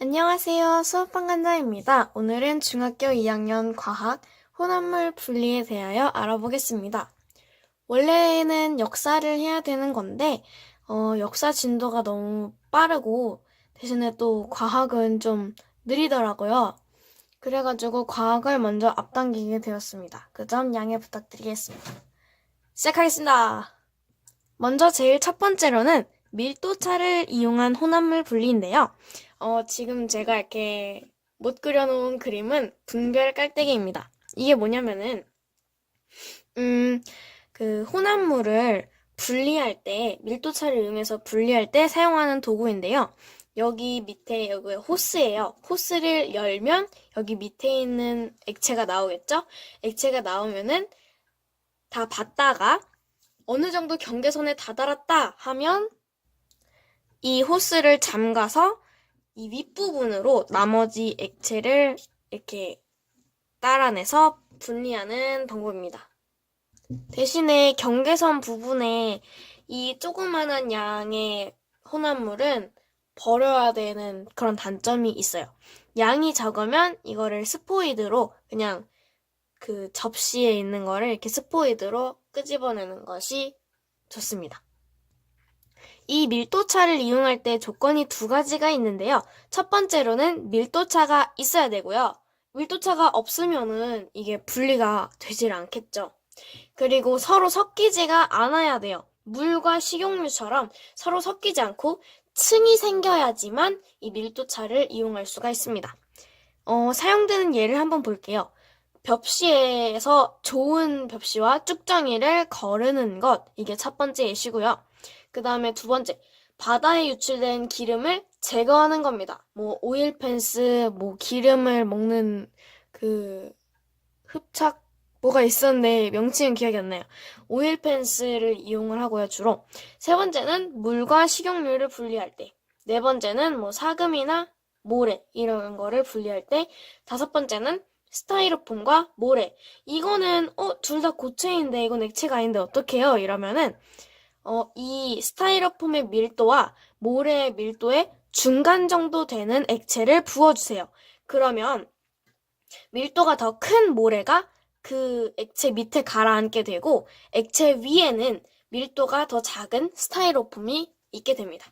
안녕하세요. 수업방 간다입니다. 오늘은 중학교 2학년 과학 혼합물 분리에 대하여 알아보겠습니다. 원래는 역사를 해야 되는 건데 역사 진도가 너무 빠르고 대신에 또 과학은 좀 느리더라고요. 그래가지고 과학을 먼저 앞당기게 되었습니다. 그 점 양해 부탁드리겠습니다. 시작하겠습니다. 먼저 제일 첫 번째로는 밀도차를 이용한 혼합물 분리인데요. 지금 제가 이렇게 못 그려놓은 그림은 분별 깔때기입니다. 이게 뭐냐면은, 그 혼합물을 분리할 때, 밀도차를 이용해서 분리할 때 사용하는 도구인데요. 여기 밑에, 여기 호스예요. 호스를 열면 여기 밑에 있는 액체가 나오겠죠? 액체가 나오면은 다 받다가 어느 정도 경계선에 다다랐다 하면 이 호스를 잠가서 이 윗부분으로 나머지 액체를 이렇게 따라내서 분리하는 방법입니다. 대신에 경계선 부분에 이 조그만한 양의 혼합물은 버려야 되는 그런 단점이 있어요. 양이 적으면 이거를 스포이드로 그냥 그 접시에 있는 거를 이렇게 스포이드로 끄집어내는 것이 좋습니다. 이 밀도차를 이용할 때 조건이 두 가지가 있는데요. 첫 번째로는 밀도차가 있어야 되고요. 밀도차가 없으면은 이게 분리가 되질 않겠죠. 그리고 서로 섞이지가 않아야 돼요. 물과 식용유처럼 서로 섞이지 않고 층이 생겨야지만 이 밀도차를 이용할 수가 있습니다. 사용되는 예를 한번 볼게요. 벽시에서 좋은 벽시와 쭉정이를 거르는 것, 이게 첫 번째 예시고요. 그 다음에 두 번째, 바다에 유출된 기름을 제거하는 겁니다. 뭐 오일 펜스, 뭐 기름을 먹는 그 흡착 뭐가 있었는데 명칭은 기억이 안 나요. 오일 펜스를 이용을 하고요, 주로. 세 번째는 물과 식용유를 분리할 때. 네 번째는 뭐 사금이나 모래 이런 거를 분리할 때. 다섯 번째는 스타이로폼과 모래. 이거는 둘 다 고체인데 이건 액체가 아닌데 어떡해요? 이러면은 이 스타이로폼의 밀도와 모래의 밀도의 중간 정도 되는 액체를 부어주세요. 그러면 밀도가 더 큰 모래가 그 액체 밑에 가라앉게 되고 액체 위에는 밀도가 더 작은 스타이로폼이 있게 됩니다.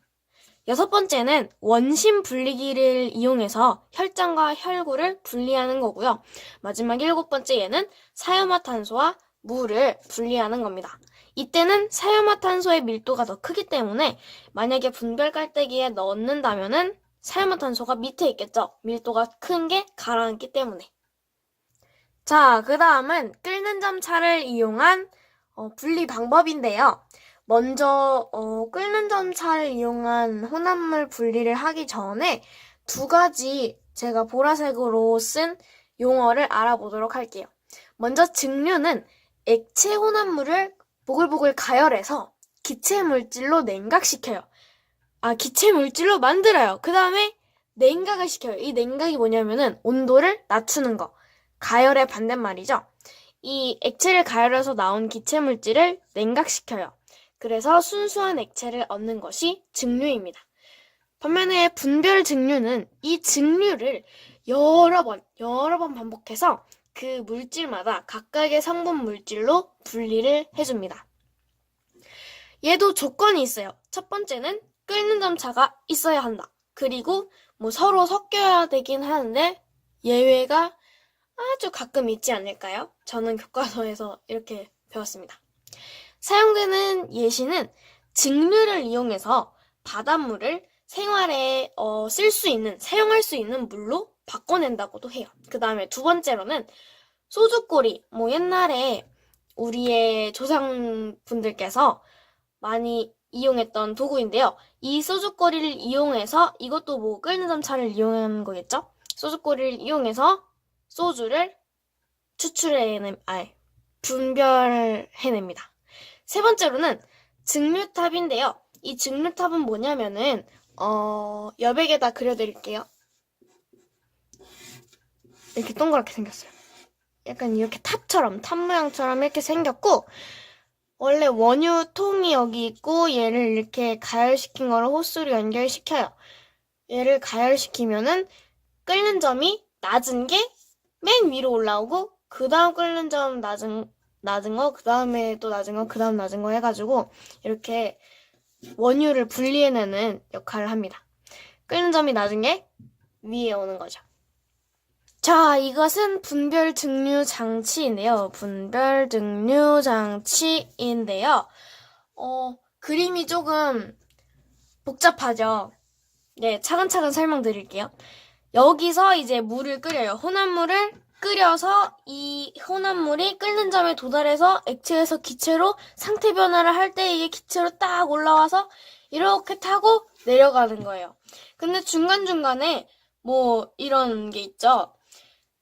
여섯 번째는 원심 분리기를 이용해서 혈장과 혈구를 분리하는 거고요. 마지막 일곱 번째 얘는 사유화탄소와 물을 분리하는 겁니다. 이때는 사유화탄소의 밀도가 더 크기 때문에 만약에 분별 깔때기에 넣는다면은 사유화탄소가 밑에 있겠죠. 밀도가 큰 게 가라앉기 때문에. 자, 그 다음은 끓는 점차를 이용한 분리 방법인데요. 먼저 끓는 점차를 이용한 혼합물 분리를 하기 전에 두 가지 제가 보라색으로 쓴 용어를 알아보도록 할게요. 먼저 증류는 액체 혼합물을 보글보글 가열해서 기체 물질로 냉각시켜요. 기체 물질로 만들어요. 그 다음에 냉각을 시켜요. 이 냉각이 뭐냐면은 온도를 낮추는 거. 가열의 반대말이죠. 이 액체를 가열해서 나온 기체 물질을 냉각시켜요. 그래서 순수한 액체를 얻는 것이 증류입니다. 반면에 분별 증류는 이 증류를 여러 번 반복해서 그 물질마다 각각의 성분 물질로 분리를 해줍니다. 얘도 조건이 있어요. 첫 번째는 끓는 점차가 있어야 한다. 그리고 뭐 서로 섞여야 되긴 하는데 예외가 아주 가끔 있지 않을까요? 저는 교과서에서 이렇게 배웠습니다. 사용되는 예시는 증류를 이용해서 바닷물을 생활에 쓸 수 있는, 사용할 수 있는 물로 바꿔낸다고도 해요. 그 다음에 두 번째로는 소주꼬리, 뭐 옛날에 우리의 조상분들께서 많이 이용했던 도구인데요. 이 소주꼬리를 이용해서, 이것도 뭐 끓는 점차를 이용하는 거겠죠? 소주꼬리를 이용해서 소주를 분별해냅니다. 세 번째로는 증류탑인데요. 이 증류탑은 뭐냐면은 여백에다 그려드릴게요. 이렇게 동그랗게 생겼어요. 약간 이렇게 탑 모양처럼 이렇게 생겼고 원래 원유통이 여기 있고 얘를 이렇게 가열시킨 거를 호스로 연결시켜요. 얘를 가열시키면은 끓는 점이 낮은 게 맨 위로 올라오고 그 다음 끓는 점 낮은 거, 그 다음에 또 낮은 거, 그 다음 낮은 거 해가지고 이렇게 원유를 분리해내는 역할을 합니다. 끓는 점이 낮은 게 위에 오는 거죠. 자, 이것은 분별 증류 장치인데요. 분별 증류 장치인데요. 그림이 조금 복잡하죠. 네, 차근차근 설명드릴게요. 여기서 이제 물을 끓여요. 혼합물을 끓여서 이 혼합물이 끓는 점에 도달해서 액체에서 기체로 상태 변화를 할 때 이게 기체로 딱 올라와서 이렇게 타고 내려가는 거예요. 근데 중간중간에 뭐 이런 게 있죠.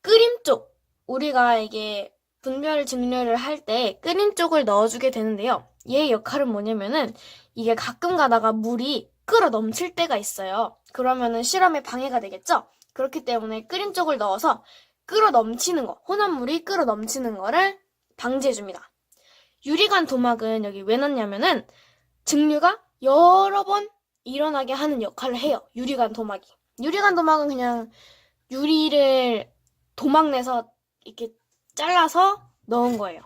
끓임 쪽, 우리가 이게 분별 증류를 할 때 끓임 쪽을 넣어주게 되는데요. 얘의 역할은 뭐냐면은 이게 가끔 가다가 물이 끓어 넘칠 때가 있어요. 그러면은 실험에 방해가 되겠죠? 그렇기 때문에 끓임 쪽을 넣어서 끓어 넘치는 거, 혼합물이 끓어 넘치는 거를 방지해줍니다. 유리관 도막은 여기 왜 넣냐면은 증류가 여러 번 일어나게 하는 역할을 해요. 유리관 도막이. 유리관 도막은 그냥 유리를 도막 내서 이렇게 잘라서 넣은 거예요.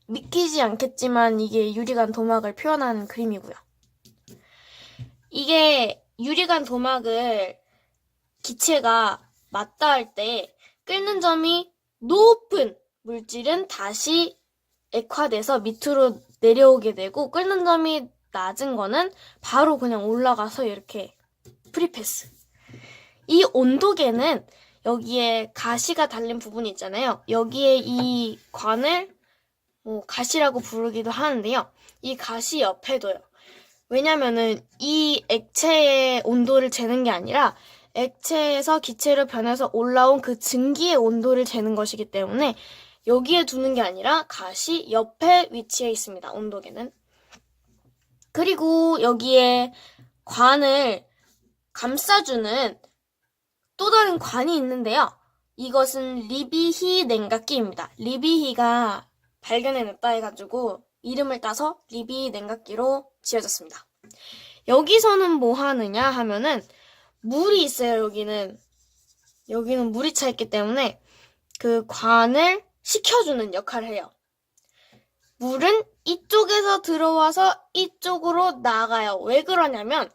믿기지 않겠지만 이게 유리관 도막을 표현하는 그림이고요. 이게 유리관 도막을 기체가 맞닿을 할 때 끓는 점이 높은 물질은 다시 액화돼서 밑으로 내려오게 되고 끓는 점이 낮은 거는 바로 그냥 올라가서 이렇게 프리패스. 이 온도계는 여기에 가시가 달린 부분이 있잖아요. 여기에 이 관을 가시라고 부르기도 하는데요. 이 가시 옆에 둬요. 왜냐면은 이 액체의 온도를 재는 게 아니라 액체에서 기체로 변해서 올라온 그 증기의 온도를 재는 것이기 때문에 여기에 두는 게 아니라 가시 옆에 위치해 있습니다. 온도계는. 그리고 여기에 관을 감싸주는 또 다른 관이 있는데요. 이것은 리비히 냉각기입니다. 리비히가 발견해냈다 해가지고 이름을 따서 리비히 냉각기로 지어졌습니다. 여기서는 뭐 하느냐 하면은 물이 있어요. 여기는 물이 차 있기 때문에 그 관을 식혀주는 역할을 해요. 물은 이쪽에서 들어와서 이쪽으로 나가요. 왜 그러냐면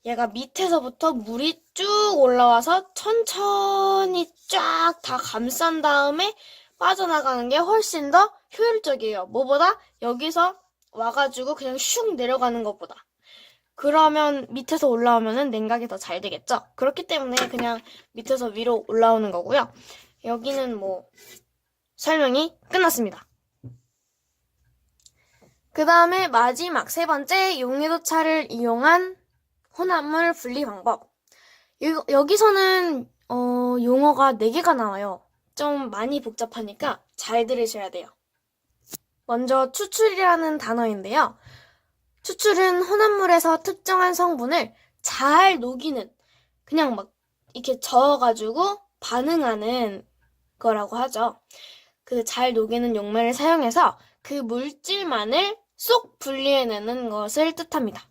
얘가 밑에서부터 물이 쭉 올라와서 천천히 쫙 다 감싼 다음에 빠져나가는 게 훨씬 더 효율적이에요. 뭐보다 여기서 와가지고 그냥 슉 내려가는 것보다. 그러면 밑에서 올라오면은 냉각이 더 잘 되겠죠? 그렇기 때문에 그냥 밑에서 위로 올라오는 거고요. 여기는 뭐 설명이 끝났습니다. 그 다음에 마지막 세 번째 용해도차를 이용한 혼합물 분리 방법. 여기서는 용어가 4개가 나와요. 좀 많이 복잡하니까 잘 들으셔야 돼요. 먼저 추출이라는 단어인데요. 추출은 혼합물에서 특정한 성분을 잘 녹이는, 그냥 막 이렇게 저어가지고 반응하는 거라고 하죠. 그 잘 녹이는 용매를 사용해서 그 물질만을 쏙 분리해내는 것을 뜻합니다.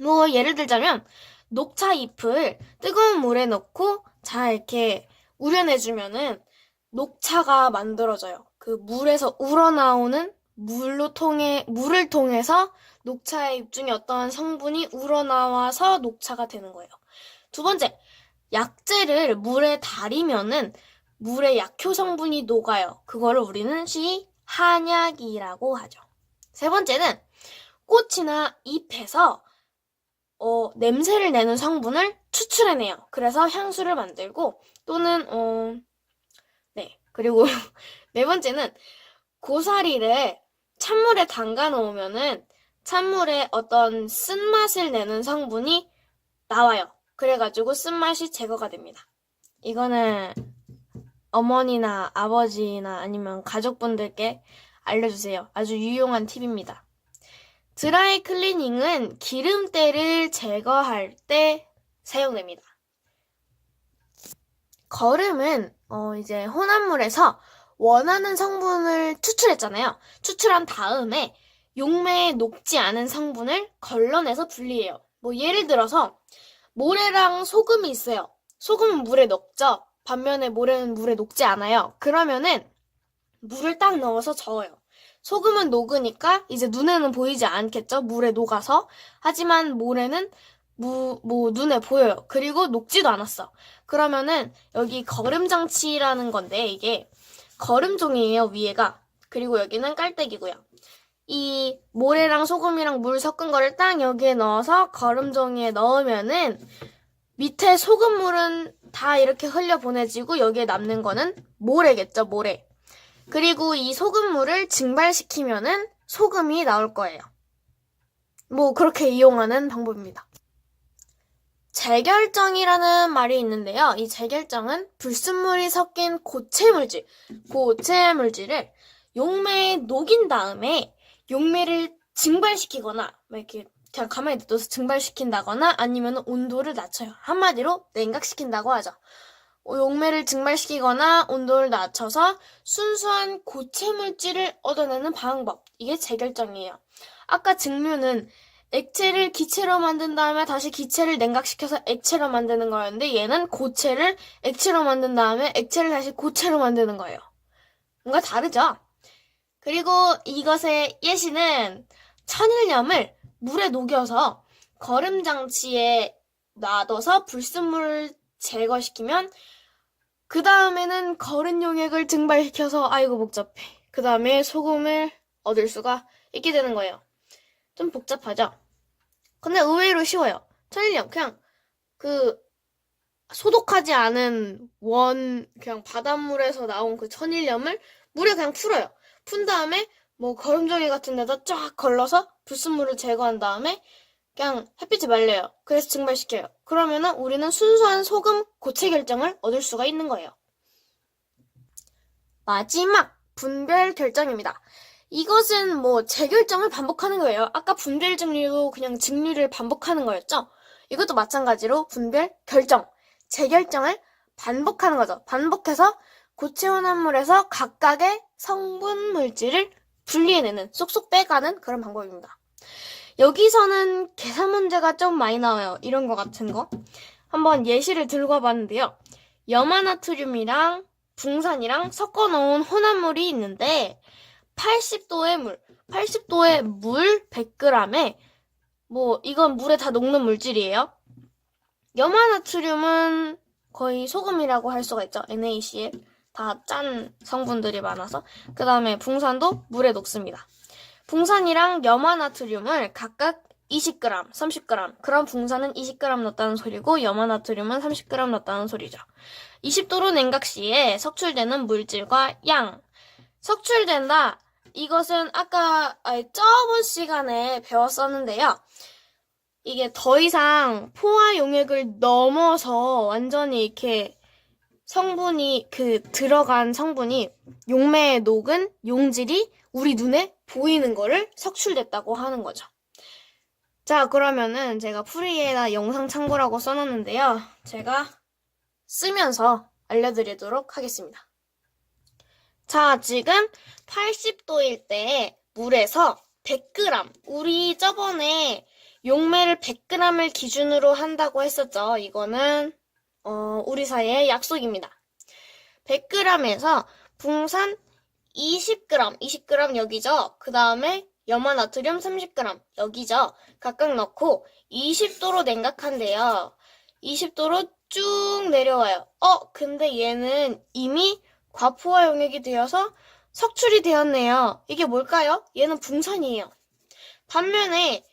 뭐 예를 들자면 녹차 잎을 뜨거운 물에 넣고 잘 이렇게 우려내주면은 녹차가 만들어져요. 그 물에서 우러나오는 물을 통해서 녹차의 잎 중에 어떠한 성분이 우러나와서 녹차가 되는 거예요. 두 번째, 약재를 물에 달이면은 물의 약효 성분이 녹아요. 그거를 우리는 한약이라고 하죠. 세 번째는 꽃이나 잎에서 냄새를 내는 성분을 추출해내요. 그래서 향수를 만들고 또는 그리고 네 번째는 고사리를 찬물에 담가 놓으면은 찬물에 어떤 쓴맛을 내는 성분이 나와요. 그래가지고 쓴맛이 제거가 됩니다. 이거는 어머니나 아버지나 아니면 가족분들께 알려주세요. 아주 유용한 팁입니다. 드라이 클리닝은 기름때를 제거할 때 사용됩니다. 거름은 이제 혼합물에서 원하는 성분을 추출했잖아요. 추출한 다음에 용매에 녹지 않은 성분을 걸러내서 분리해요. 뭐 예를 들어서 모래랑 소금이 있어요. 소금은 물에 녹죠. 반면에 모래는 물에 녹지 않아요. 그러면은 물을 딱 넣어서 저어요. 소금은 녹으니까 이제 눈에는 보이지 않겠죠? 물에 녹아서. 하지만 모래는 눈에 보여요. 그리고 녹지도 않았어. 그러면은 여기 거름장치라는 건데 이게 거름종이에요, 위에가. 그리고 여기는 깔때기고요. 이 모래랑 소금이랑 물 섞은 거를 딱 여기에 넣어서 거름종이에 넣으면은 밑에 소금물은 다 이렇게 흘려 보내지고 여기에 남는 거는 모래겠죠, 모래. 그리고 이 소금물을 증발시키면은 소금이 나올 거예요. 뭐 그렇게 이용하는 방법입니다. 재결정이라는 말이 있는데요. 이 재결정은 불순물이 섞인 고체 물질을 용매에 녹인 다음에 용매를 증발시키거나 이렇게 그냥 가만히 놔둬서 증발시킨다거나 아니면 온도를 낮춰요. 한마디로 냉각시킨다고 하죠. 용매를 증발시키거나 온도를 낮춰서 순수한 고체 물질을 얻어내는 방법. 이게 재결정이에요. 아까 증류는 액체를 기체로 만든 다음에 다시 기체를 냉각시켜서 액체로 만드는 거였는데 얘는 고체를 액체로 만든 다음에 액체를 다시 고체로 만드는 거예요. 뭔가 다르죠? 그리고 이것의 예시는 천일염을 물에 녹여서 거름장치에 놔둬서 불순물을 제거시키면 그 다음에는 거른 용액을 증발시켜서 아이고 복잡해. 그 다음에 소금을 얻을 수가 있게 되는 거예요. 좀 복잡하죠? 근데 의외로 쉬워요. 천일염 그냥 소독하지 않은 그냥 바닷물에서 나온 그 천일염을 물에 그냥 풀어요. 푼 다음에 거름종이 같은 데다 쫙 걸러서 불순물을 제거한 다음에 그냥 햇빛에 말려요. 그래서 증발시켜요. 그러면은 우리는 순수한 소금 고체 결정을 얻을 수가 있는 거예요. 마지막 분별 결정입니다. 이것은 재결정을 반복하는 거예요. 아까 분별 증류도 그냥 증류를 반복하는 거였죠? 이것도 마찬가지로 분별 결정, 재결정을 반복하는 거죠. 반복해서 고체 혼합물에서 각각의 성분 물질을 분리해내는, 쏙쏙 빼가는 그런 방법입니다. 여기서는 계산 문제가 좀 많이 나와요. 이런 거 같은 거. 한번 예시를 들고 와봤는데요. 염화나트륨이랑 붕산이랑 섞어놓은 혼합물이 있는데 80도의 물 100g에 이건 물에 다 녹는 물질이에요. 염화나트륨은 거의 소금이라고 할 수가 있죠. NaCl. 다 짠 성분들이 많아서. 그 다음에 붕산도 물에 녹습니다. 붕산이랑 염화나트륨을 각각 20g, 30g. 그럼 붕산은 20g 넣었다는 소리고 염화나트륨은 30g 넣었다는 소리죠. 20도로 냉각 시에 석출되는 물질과 양. 석출된다. 이것은 아까 저번 시간에 배웠었는데요. 이게 더 이상 포화 용액을 넘어서 완전히 이렇게 들어간 성분이 용매에 녹은 용질이 우리 눈에 보이는 거를 석출됐다고 하는 거죠. 자, 그러면은 제가 풀이에다 영상 참고라고 써놨는데요. 제가 쓰면서 알려드리도록 하겠습니다. 자, 지금 80도일 때 물에서 100g, 우리 저번에 용매를 100g을 기준으로 한다고 했었죠. 이거는 우리 사이의 약속입니다. 100g에서 붕산 20g 여기죠. 그 다음에 염화나트륨 30g 여기죠. 각각 넣고 20도로 냉각한대요. 20도로 쭉 내려와요. 근데 얘는 이미 과포화 용액이 되어서 석출이 되었네요. 이게 뭘까요? 얘는 붕산이에요. 반면에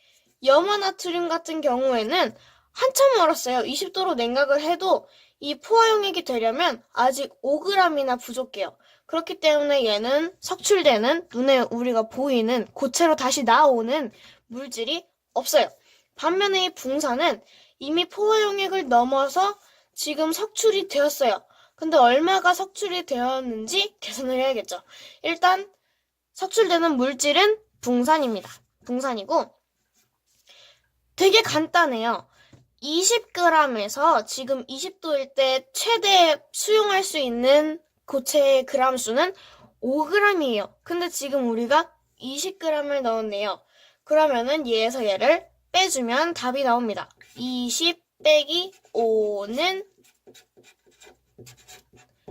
염화나트륨 같은 경우에는 한참 멀었어요. 20도로 냉각을 해도 이 포화 용액이 되려면 아직 5g이나 부족해요. 그렇기 때문에 얘는 석출되는 눈에 우리가 보이는 고체로 다시 나오는 물질이 없어요. 반면에 이 붕산은 이미 포화 용액을 넘어서 지금 석출이 되었어요. 근데 얼마가 석출이 되었는지 계산을 해야겠죠. 일단 석출되는 물질은 붕산입니다. 붕산이고 되게 간단해요. 20g에서 지금 20도일 때 최대 수용할 수 있는 고체의 그람 수는 5g이에요. 근데 지금 우리가 20g을 넣었네요. 그러면은 얘에서 얘를 빼주면 답이 나옵니다. 20g. 빼기 5는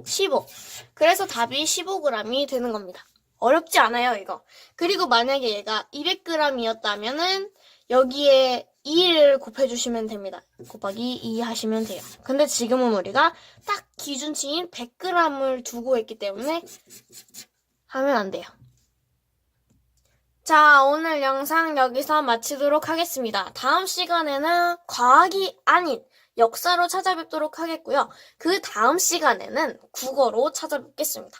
15. 그래서 답이 15g이 되는 겁니다. 어렵지 않아요, 이거. 그리고 만약에 얘가 200g이었다면은 여기에 2를 곱해주시면 됩니다. 곱하기 2 하시면 돼요. 근데 지금은 우리가 딱 기준치인 100g을 두고 있기 때문에 하면 안 돼요. 자, 오늘 영상 여기서 마치도록 하겠습니다. 다음 시간에는 과학이 아닌 역사로 찾아뵙도록 하겠고요. 그 다음 시간에는 국어로 찾아뵙겠습니다.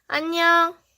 안녕!